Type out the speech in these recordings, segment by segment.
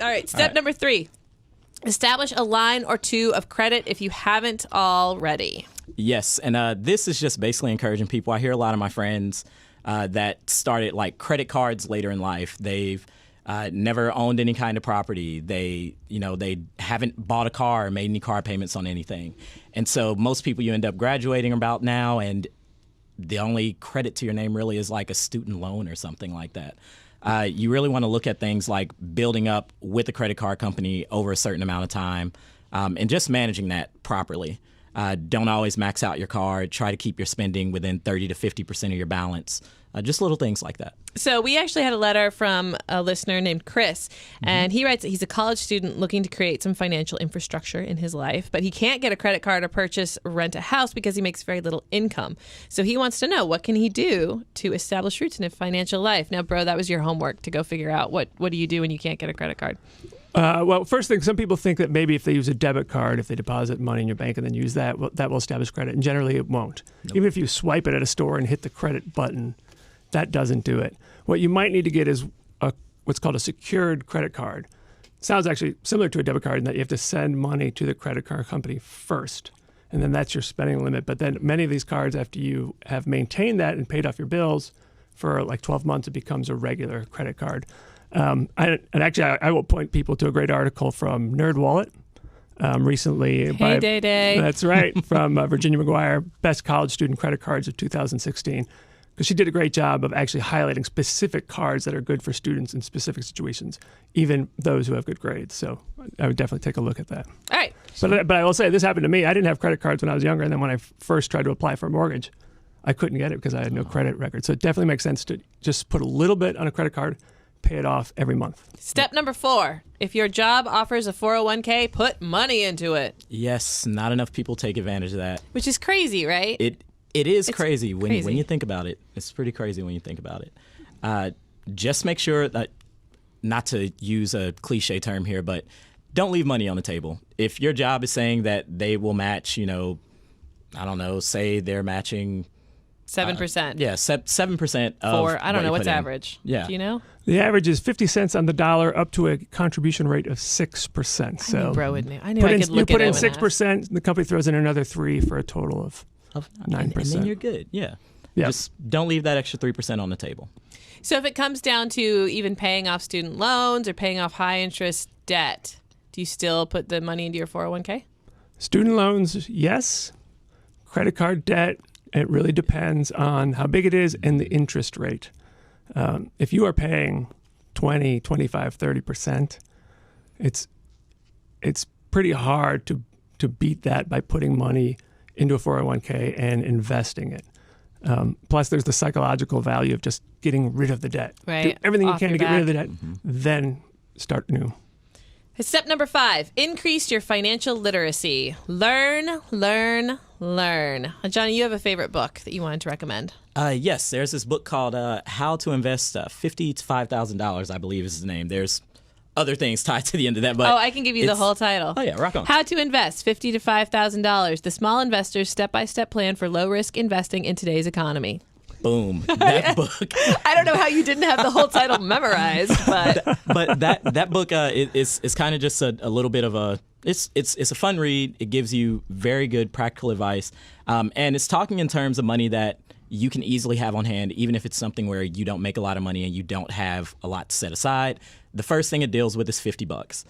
All right. Step number 3. Establish a line or two of credit if you haven't already. Yes, and this is just basically encouraging people. I hear a lot of my friends that started like credit cards later in life. They've never owned any kind of property. They haven't bought a car or made any car payments on anything. And so most people you end up graduating about now, and the only credit to your name really is like a student loan or something like that. You really want to look at things like building up with a credit card company over a certain amount of time and just managing that properly. Don't always max out your card. Try to keep your spending within 30 to 50% of your balance. Just little things like that. So we actually had a letter from a listener named Chris, and he writes that he's a college student looking to create some financial infrastructure in his life, but he can't get a credit card or purchase or rent a house because he makes very little income. So he wants to know, what can he do to establish roots in a financial life? Now, bro, that was your homework to go figure out what do you do when you can't get a credit card? Well, first thing, some people think that maybe if they use a debit card, if they deposit money in your bank and then use that, that will establish credit. And generally it won't. Nope. Even if you swipe it at a store and hit the credit button, that doesn't do it. What you might need to get is what's called a secured credit card. It sounds actually similar to a debit card in that you have to send money to the credit card company first, and then that's your spending limit. But then many of these cards, after you have maintained that and paid off your bills for like 12 months, it becomes a regular credit card. I will point people to a great article from NerdWallet recently. Hey, Day. That's right, from Virginia McGuire, Best College Student Credit Cards of 2016. Because she did a great job of actually highlighting specific cards that are good for students in specific situations, even those who have good grades. So I would definitely take a look at that. All right. But I will say, this happened to me. I didn't have credit cards when I was younger, and then when I first tried to apply for a mortgage, I couldn't get it because I had no credit record. So it definitely makes sense to just put a little bit on a credit card, pay it off every month. Step number 4, if your job offers a 401k, put money into it. Yes, not enough people take advantage of that. Which is crazy, right? It is crazy when you think about it. It's pretty crazy when you think about it. Just make sure that, not to use a cliche term here, but don't leave money on the table. If your job is saying that they will match, say they're matching 7%. 7% of for, I don't know, what's average? Yeah. Do you know? The average is 50 cents on the dollar up to a contribution rate of 6%. So I knew bro would know. I knew I could look at it. You put in 6%, the company throws in another 3% for a total of 9%. And then you're good. Yeah. Yep. Just don't leave that extra 3% on the table. So if it comes down to even paying off student loans or paying off high interest debt, do you still put the money into your 401k? Student loans, yes. Credit card debt, it really depends on how big it is and the interest rate. If you are paying 20, 25, 30%, it's pretty hard to beat that by putting money into a 401k and investing it. Plus, there's the psychological value of just getting rid of the debt. Right. Do everything you Off can your to get rid of the back. debt, then start new. Step number 5, increase your financial literacy. Learn. Johnny, you have a favorite book that you wanted to recommend. Yes, there's this book called How to Invest $50,000 to $5,000, I believe is the name. There's other things tied to the end of that. But I can give you the whole title. Oh, yeah, rock on. How to Invest $50,000 to $5,000, the small investor's step-by-step plan for low-risk investing in today's economy. Boom. That book. I don't know how you didn't have the whole title memorized, but that book is kind of just a little bit of a it's a fun read. It gives you very good practical advice, and it's talking in terms of money that you can easily have on hand, even if it's something where you don't make a lot of money and you don't have a lot to set aside. The first thing it deals with is $50.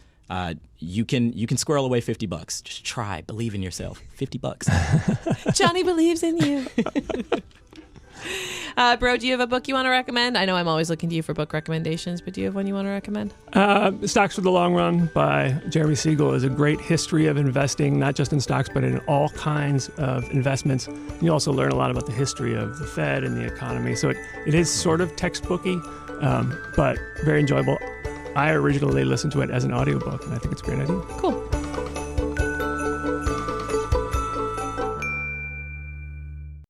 You can squirrel away $50. Just try. Believe in yourself. $50. Johnny believes in you. Bro, do you have a book you want to recommend? I know I'm always looking to you for book recommendations, but do you have one you want to recommend? Stocks for the Long Run by Jeremy Siegel is a great history of investing, not just in stocks, but in all kinds of investments. You also learn a lot about the history of the Fed and the economy. So it is sort of textbooky, but very enjoyable. I originally listened to it as an audiobook, and I think it's a great idea. Cool.